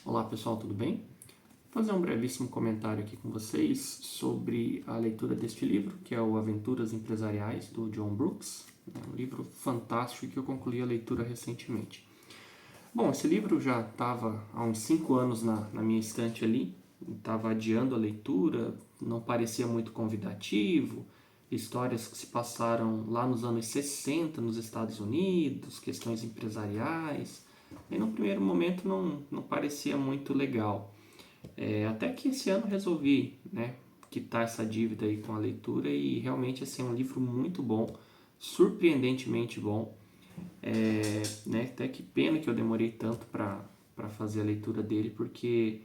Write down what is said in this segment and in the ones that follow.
Olá pessoal, tudo bem? Vou fazer um brevíssimo comentário aqui com vocês sobre a leitura deste livro, que é o Aventuras Empresariais, do John Brooks. É um livro fantástico que eu concluí a leitura recentemente. Bom, esse livro já estava há uns 5 anos na minha estante ali, estava adiando a leitura, não parecia muito convidativo, histórias que se passaram lá nos anos 60 nos Estados Unidos, questões empresariais, e no primeiro momento não parecia muito legal. Até que esse ano resolvi, né, quitar essa dívida aí com a leitura e realmente assim, é um livro muito bom, surpreendentemente bom. Né, até que pena que eu demorei tanto para fazer a leitura dele, porque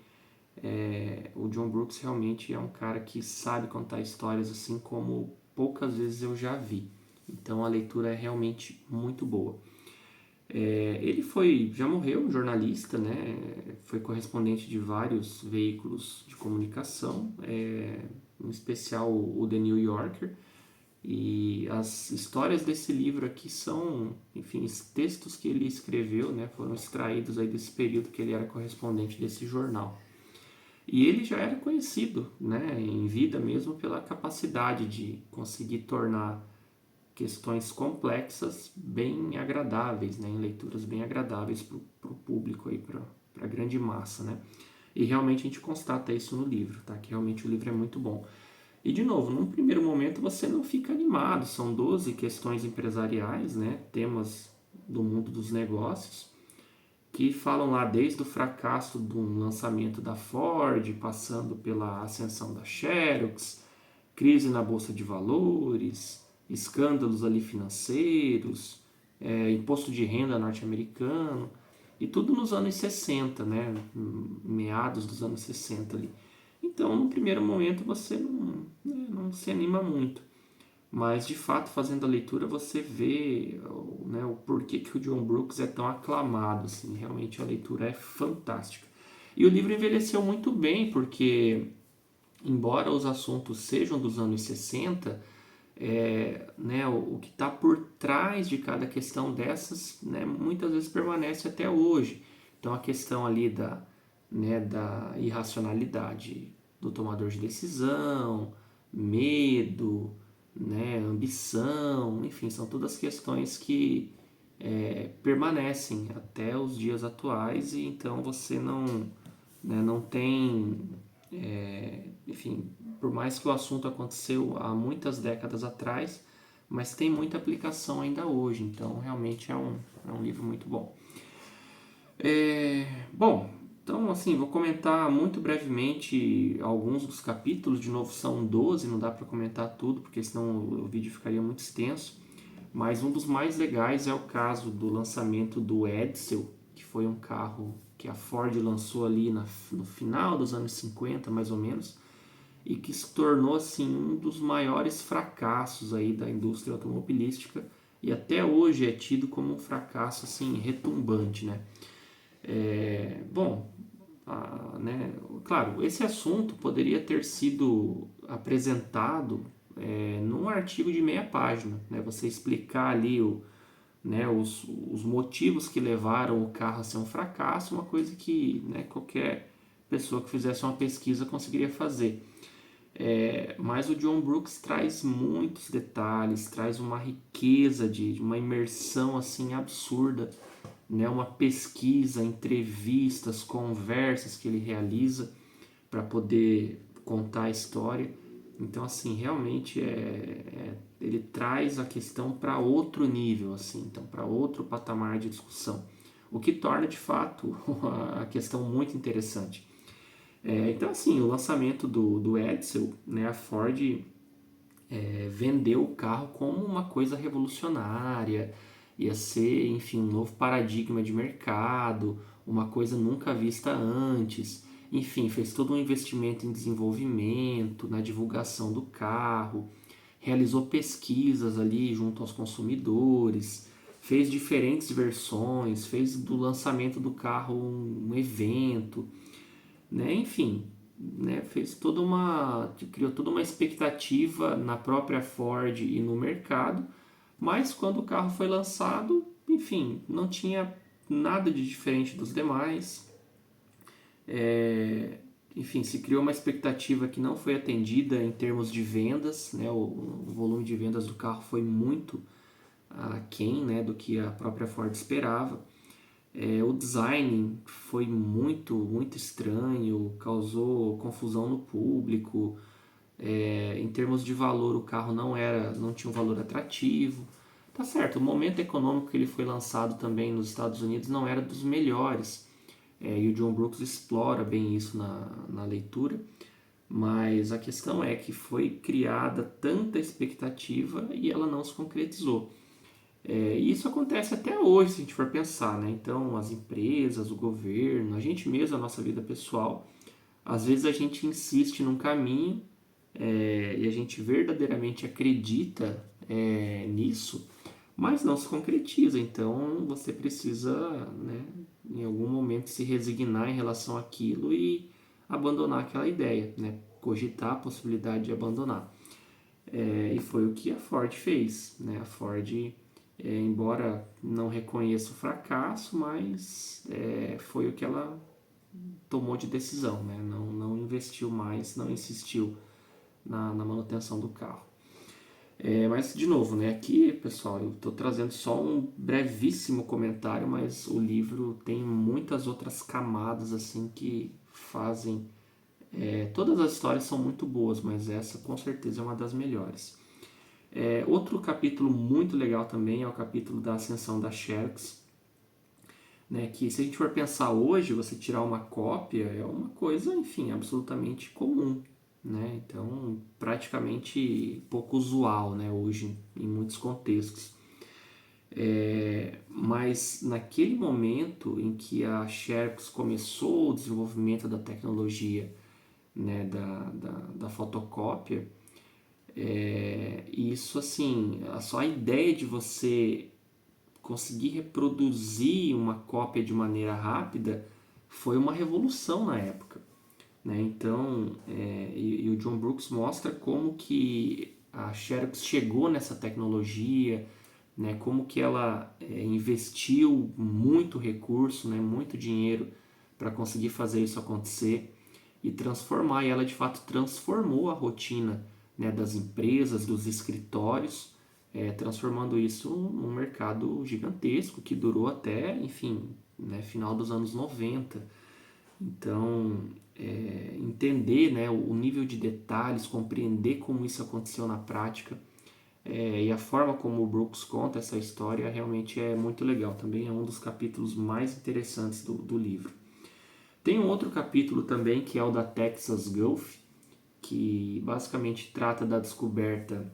o John Brooks realmente é um cara que sabe contar histórias assim como poucas vezes eu já vi. Então a leitura é realmente muito boa. Ele já morreu, jornalista, né? Foi correspondente de vários veículos de comunicação, em especial o The New Yorker. E as histórias desse livro aqui são, enfim, os textos que ele escreveu, né, foram extraídos aí desse período que ele era correspondente desse jornal. E ele já era conhecido, né, em vida mesmo pela capacidade de conseguir tornar questões complexas bem agradáveis, né, em leituras bem agradáveis para o público, para a grande massa. Né? E realmente a gente constata isso no livro, tá? Que realmente o livro é muito bom. E de novo, num primeiro momento você não fica animado, são 12 questões empresariais, né, temas do mundo dos negócios, que falam lá desde o fracasso do lançamento da Ford, passando pela ascensão da Xerox, crise na bolsa de valores, escândalos ali financeiros, imposto de renda norte-americano, e tudo nos anos 60, né, meados dos anos 60 ali. Então, no primeiro momento você não se anima muito, mas de fato, fazendo a leitura, você vê, né, o porquê que o John Brooks é tão aclamado. Assim, realmente a leitura é fantástica. E o livro envelheceu muito bem, porque, embora os assuntos sejam dos anos 60, né, o que está por trás de cada questão dessas, né, muitas vezes permanece até hoje. Então, a questão ali da irracionalidade do tomador de decisão, medo, né, ambição, enfim, são todas questões que permanecem até os dias atuais, e então você não tem, enfim, por mais que o assunto aconteceu há muitas décadas atrás, mas tem muita aplicação ainda hoje, então realmente é um livro muito bom. Bom, então assim, vou comentar muito brevemente alguns dos capítulos, de novo são 12, não dá para comentar tudo, porque senão o vídeo ficaria muito extenso, mas um dos mais legais é o caso do lançamento do Edsel, que foi um carro que a Ford lançou ali no final dos anos 50, mais ou menos, e que se tornou assim um dos maiores fracassos aí da indústria automobilística, e até hoje é tido como um fracasso assim retumbante, né? Bom, né, claro, esse assunto poderia ter sido apresentado num artigo de meia página, né? Você explicar ali né, os motivos que levaram o carro a ser um fracasso, uma coisa que, né, qualquer pessoa que fizesse uma pesquisa conseguiria fazer. Mas o John Brooks traz muitos detalhes, traz uma riqueza de uma imersão assim absurda, né? Uma pesquisa, entrevistas, conversas que ele realiza para poder contar a história. Então, assim, realmente ele traz a questão para outro nível, assim, então para outro patamar de discussão, o que torna de fato a questão muito interessante. Então, assim, o lançamento do Edsel, né, a Ford vendeu o carro como uma coisa revolucionária, ia ser, enfim, um novo paradigma de mercado, uma coisa nunca vista antes. Enfim, fez todo um investimento em desenvolvimento, na divulgação do carro, realizou pesquisas ali junto aos consumidores, fez diferentes versões, fez do lançamento do carro um evento, né? Enfim, né? Criou toda uma expectativa na própria Ford e no mercado, mas quando o carro foi lançado, enfim, não tinha nada de diferente dos demais, Enfim, se criou uma expectativa que não foi atendida em termos de vendas, né? O volume de vendas do carro foi muito aquém, né, do que a própria Ford esperava. O design foi muito estranho, causou confusão no público. Em termos de valor, o carro não tinha um valor atrativo. Tá certo, o momento econômico que ele foi lançado também nos Estados Unidos não era dos melhores. E o John Brooks explora bem isso na leitura. Mas a questão é que foi criada tanta expectativa e ela não se concretizou. E isso acontece até hoje, se a gente for pensar, né? Então, as empresas, o governo, a gente mesmo, a nossa vida pessoal, às vezes a gente insiste num caminho e a gente verdadeiramente acredita nisso, mas não se concretiza. Então, você precisa, né, em algum momento, se resignar em relação àquilo e abandonar aquela ideia, né? Cogitar a possibilidade de abandonar. E foi o que a Ford fez, né? A Ford, embora não reconheça o fracasso, mas foi o que ela tomou de decisão, né? Não investiu mais, não insistiu na manutenção do carro. Mas, de novo, né? Aqui, pessoal, eu estou trazendo só um brevíssimo comentário, mas o livro tem muitas outras camadas assim que fazem. Todas as histórias são muito boas, mas essa com certeza é uma das melhores. Outro capítulo muito legal também é o capítulo da ascensão da Xerox, né, que se a gente for pensar hoje, você tirar uma cópia é uma coisa, enfim, absolutamente comum, né? Então, praticamente pouco usual, né, hoje em muitos contextos. Mas naquele momento em que a Xerox começou o desenvolvimento da tecnologia, né, da fotocópia, isso assim, só a ideia de você conseguir reproduzir uma cópia de maneira rápida foi uma revolução na época, né? Então, e o John Brooks mostra como que a Xerox chegou nessa tecnologia, né? Como que ela investiu muito recurso, né? Muito dinheiro para conseguir fazer isso acontecer e transformar. E ela de fato transformou a rotina, né, das empresas, dos escritórios, transformando isso num mercado gigantesco que durou até, enfim, né, final dos anos 90. Então, entender, né, o nível de detalhes, compreender como isso aconteceu na prática e a forma como o Brooks conta essa história realmente é muito legal. Também é um dos capítulos mais interessantes do livro. Tem um outro capítulo também que é o da Texas Gulf, que basicamente trata da descoberta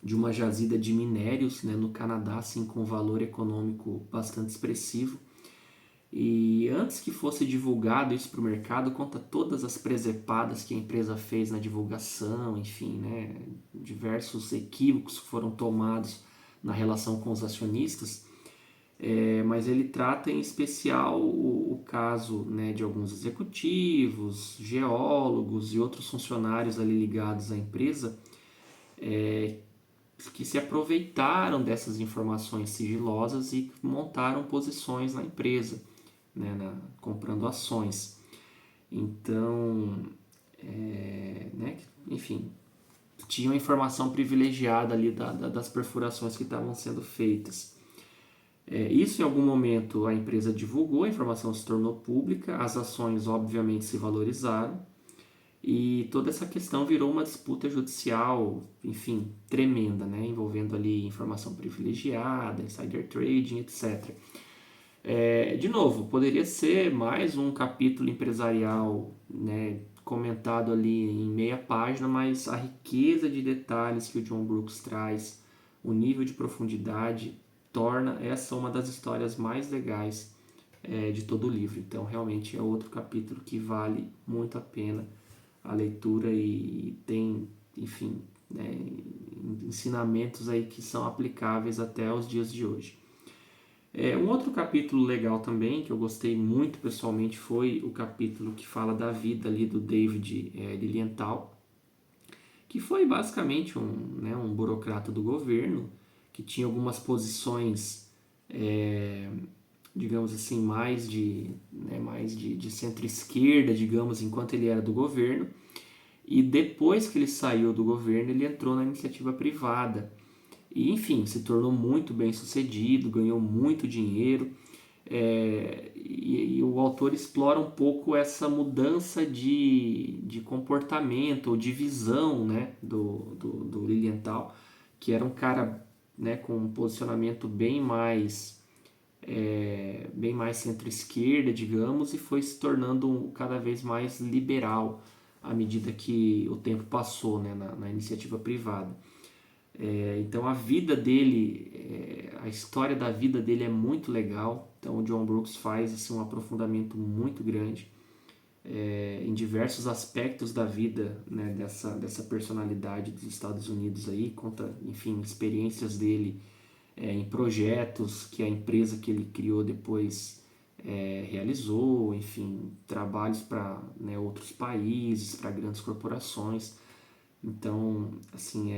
de uma jazida de minérios, né, no Canadá, assim, com valor econômico bastante expressivo. E antes que fosse divulgado isso para o mercado, conta todas as presepadas que a empresa fez na divulgação, enfim, né, diversos equívocos que foram tomados na relação com os acionistas. Mas ele trata em especial o caso, né, de alguns executivos, geólogos e outros funcionários ali ligados à empresa que se aproveitaram dessas informações sigilosas e montaram posições na empresa, né, comprando ações. Então, né, enfim, tinham informação privilegiada ali das perfurações que estavam sendo feitas. Isso em algum momento a empresa divulgou, a informação se tornou pública, as ações obviamente se valorizaram e toda essa questão virou uma disputa judicial, enfim, tremenda, né? Envolvendo ali informação privilegiada, insider trading, etc. De novo, poderia ser mais um capítulo empresarial, né, comentado ali em meia página, mas a riqueza de detalhes que o John Brooks traz, o nível de profundidade, torna essa uma das histórias mais legais de todo o livro. Então, realmente é outro capítulo que vale muito a pena a leitura e tem, enfim, né, ensinamentos aí que são aplicáveis até os dias de hoje. Um outro capítulo legal também, que eu gostei muito pessoalmente, foi o capítulo que fala da vida ali do David Lilienthal, que foi basicamente um burocrata do governo, que tinha algumas posições, digamos assim, mais né, mais de centro-esquerda, digamos, enquanto ele era do governo. E depois que ele saiu do governo, ele entrou na iniciativa privada. E, enfim, se tornou muito bem sucedido, ganhou muito dinheiro. E o autor explora um pouco essa mudança de comportamento ou de visão, né, do Lilienthal, que era um cara, né, com um posicionamento bem mais centro-esquerda, digamos, e foi se tornando cada vez mais liberal à medida que o tempo passou, né, na iniciativa privada. Então a vida dele, a história da vida dele é muito legal. Então o John Brooks faz assim, um aprofundamento muito grande em diversos aspectos da vida, né, dessa personalidade dos Estados Unidos aí, conta, enfim, experiências dele em projetos que a empresa que ele criou depois realizou, enfim, trabalhos para, né, outros países, para grandes corporações. Então, assim,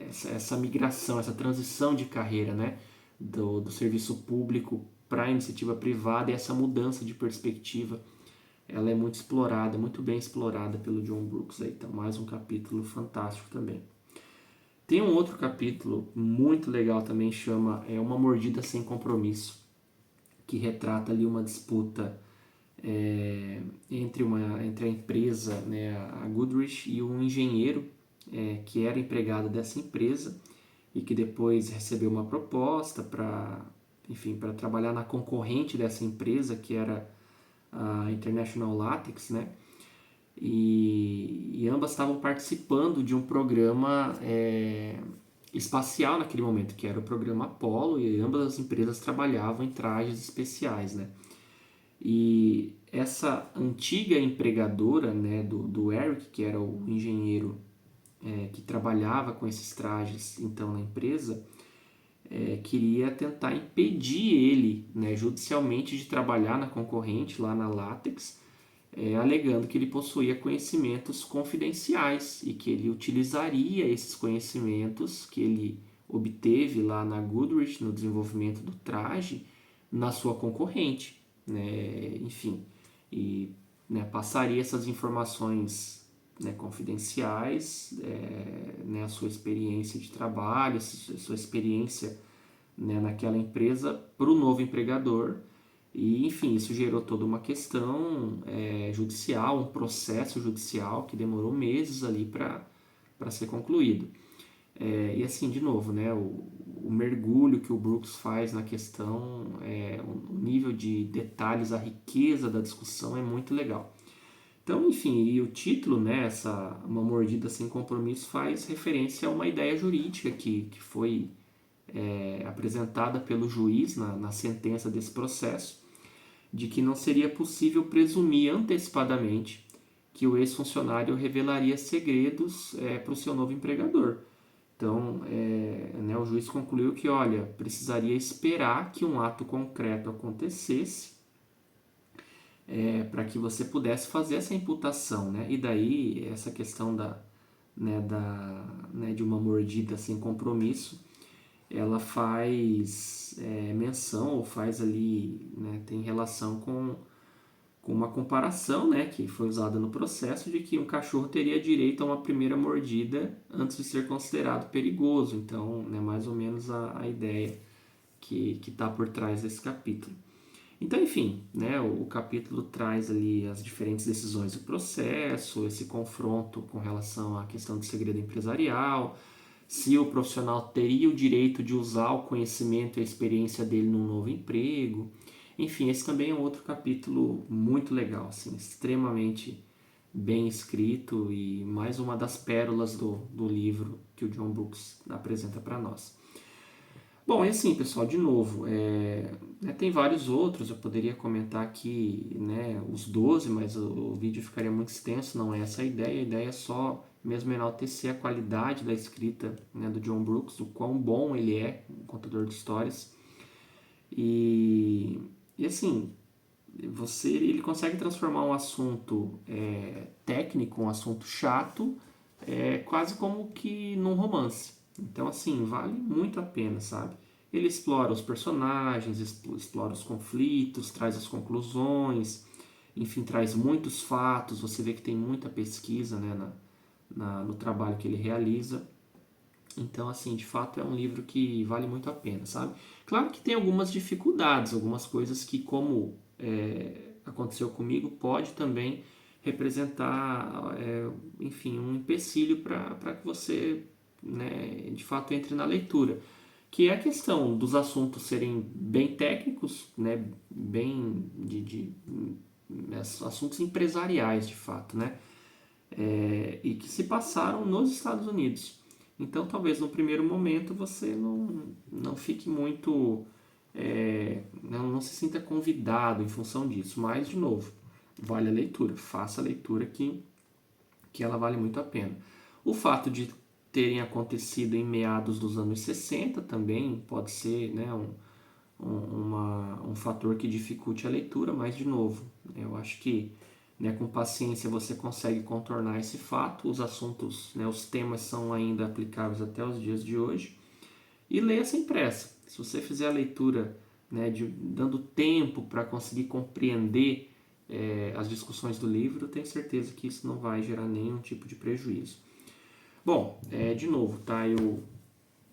essa migração, essa transição de carreira, né, do serviço público para a iniciativa privada e essa mudança de perspectiva, ela é muito explorada, muito bem explorada pelo John Brooks. Aí, então, mais um capítulo fantástico também. Tem um outro capítulo muito legal também, chama Uma Mordida Sem Compromisso, que retrata ali uma disputa entre a empresa, né, a Goodrich, e um engenheiro que era empregado dessa empresa e que depois recebeu uma proposta para trabalhar na concorrente dessa empresa, que era a International Latex, né? E ambas estavam participando de um programa espacial naquele momento, que era o programa Apollo, e ambas as empresas trabalhavam em trajes especiais, né? E essa antiga empregadora, né, do Eric, que era o engenheiro que trabalhava com esses trajes então na empresa, queria tentar impedir ele, né, judicialmente de trabalhar na concorrente, lá na Latex, alegando que ele possuía conhecimentos confidenciais e que ele utilizaria esses conhecimentos que ele obteve lá na Goodrich, no desenvolvimento do traje, na sua concorrente, né? Enfim, e, né, passaria essas informações, né, confidenciais, né, a sua experiência de trabalho, a sua experiência, né, naquela empresa para o novo empregador. E, enfim, isso gerou toda uma questão judicial, um processo judicial que demorou meses ali para ser concluído. E assim, de novo, né, o mergulho que o Brooks faz na questão, o nível de detalhes, a riqueza da discussão é muito legal. Então, enfim, e o título, né, Uma Mordida Sem Compromisso, faz referência a uma ideia jurídica que foi apresentada pelo juiz na sentença desse processo, de que não seria possível presumir antecipadamente que o ex-funcionário revelaria segredos para o seu novo empregador. Então, né, o juiz concluiu que, olha, precisaria esperar que um ato concreto acontecesse para que você pudesse fazer essa imputação, né? E daí, essa questão de uma mordida sem compromisso, ela faz menção ou faz ali, né, tem relação com uma comparação, né, que foi usada no processo, de que um cachorro teria direito a uma primeira mordida antes de ser considerado perigoso. Então, né, mais ou menos a ideia que está por trás desse capítulo. Então, enfim, né, o capítulo traz ali as diferentes decisões do processo, esse confronto com relação à questão do segredo empresarial, se o profissional teria o direito de usar o conhecimento e a experiência dele num novo emprego. Enfim, esse também é um outro capítulo muito legal, assim, extremamente bem escrito e mais uma das pérolas do livro que o John Brooks apresenta para nós. Bom, e assim, pessoal, de novo, tem vários outros, eu poderia comentar aqui, né, os 12, mas o vídeo ficaria muito extenso, não é essa a ideia é só mesmo enaltecer a qualidade da escrita, né, do John Brooks, o quão bom ele é, um contador de histórias. E assim, ele consegue transformar um assunto técnico, um assunto chato, quase como que num romance. Então, assim, vale muito a pena, sabe? Ele explora os personagens, explora os conflitos, traz as conclusões, enfim, traz muitos fatos. Você vê que tem muita pesquisa, né, no trabalho que ele realiza. Então, assim, de fato é um livro que vale muito a pena, sabe? Claro que tem algumas dificuldades, algumas coisas que, como aconteceu comigo, pode também representar, enfim, um empecilho para que você, né, de fato entre na leitura. Que é a questão dos assuntos serem bem técnicos, né, bem assuntos empresariais, de fato, né? E que se passaram nos Estados Unidos. Então, talvez no primeiro momento você não fique muito. Não se sinta convidado em função disso. Mas, de novo, vale a leitura. Faça a leitura que ela vale muito a pena. O fato de terem acontecido em meados dos anos 60 também pode ser, né, um fator que dificulte a leitura, mas, de novo, eu acho que, né, com paciência você consegue contornar esse fato. Os assuntos, né, os temas são ainda aplicáveis até os dias de hoje. E leia sem pressa. Se você fizer a leitura, né, dando tempo para conseguir compreender as discussões do livro, eu tenho certeza que isso não vai gerar nenhum tipo de prejuízo. Bom, de novo, tá? Eu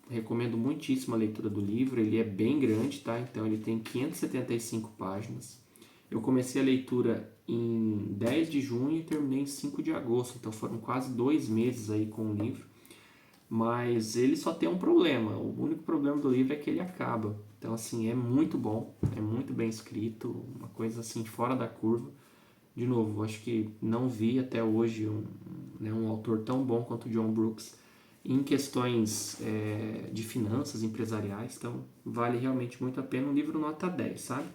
recomendo muitíssimo a leitura do livro. Ele é bem grande, tá? Então ele tem 575 páginas. Eu comecei a leitura em 10 de junho e terminei em 5 de agosto. Então foram quase 2 meses aí com o livro. Mas ele só tem um problema. O único problema do livro é que ele acaba. Então, assim, é muito bom, é muito bem escrito, uma coisa assim fora da curva. De novo, acho que não vi até hoje um autor tão bom quanto o John Brooks em questões de finanças empresariais. Então, vale realmente muito a pena. Um livro nota 10, sabe?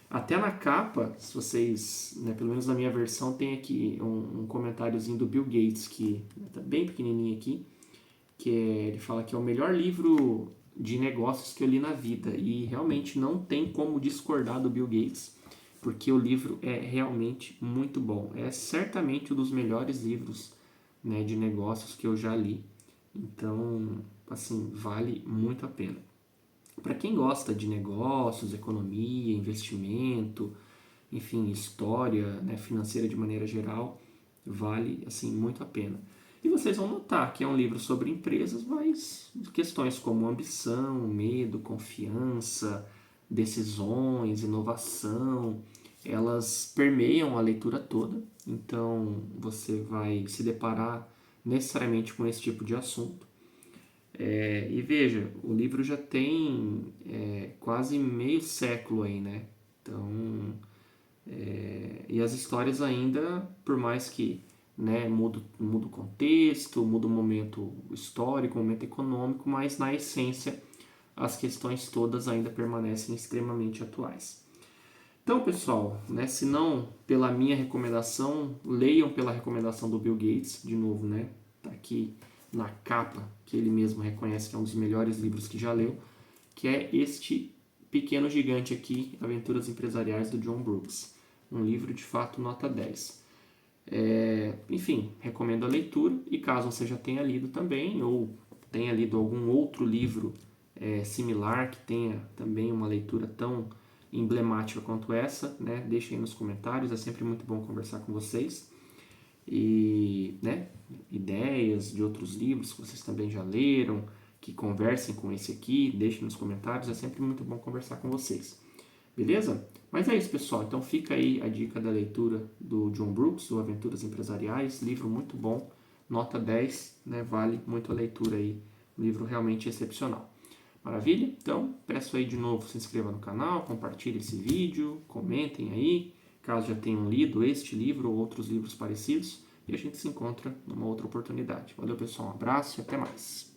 Até na capa, se vocês, né, pelo menos na minha versão, tem aqui um comentáriozinho do Bill Gates, que está bem pequenininho aqui, ele fala que é o melhor livro de negócios que eu li na vida. E realmente não tem como discordar do Bill Gates, porque o livro é realmente muito bom. É certamente um dos melhores livros, né, de negócios que eu já li. Então, assim, vale muito a pena. Para quem gosta de negócios, economia, investimento, enfim, história, né, financeira de maneira geral, vale assim muito a pena. E vocês vão notar que é um livro sobre empresas, mas questões como ambição, medo, confiança, decisões, inovação, elas permeiam a leitura toda. Então você vai se deparar necessariamente com esse tipo de assunto. E veja, o livro já tem quase meio século aí, né? Então, e as histórias ainda, por mais que, né, muda o contexto, muda o momento histórico, o momento econômico, mas na essência as questões todas ainda permanecem extremamente atuais. Então, pessoal, né, se não pela minha recomendação, leiam pela recomendação do Bill Gates, de novo, né? Tá aqui na capa, que ele mesmo reconhece que é um dos melhores livros que já leu, que é este pequeno gigante aqui, Aventuras Empresariais, do John Brooks. Um livro, de fato, nota 10. Enfim, recomendo a leitura, e caso você já tenha lido também, ou tenha lido algum outro livro similar, que tenha também uma leitura tão emblemática quanto essa, né, deixem aí nos comentários, é sempre muito bom conversar com vocês. E, né, ideias de outros livros que vocês também já leram, que conversem com esse aqui, deixem nos comentários, é sempre muito bom conversar com vocês. Beleza? Mas é isso, pessoal. Então fica aí a dica da leitura do John Brooks, do Aventuras Empresariais, livro muito bom, nota 10, né, vale muito a leitura aí, um livro realmente excepcional. Maravilha? Então, peço aí de novo, se inscreva no canal, compartilhe esse vídeo, comentem aí, caso já tenham lido este livro ou outros livros parecidos, e a gente se encontra numa outra oportunidade. Valeu, pessoal, um abraço e até mais.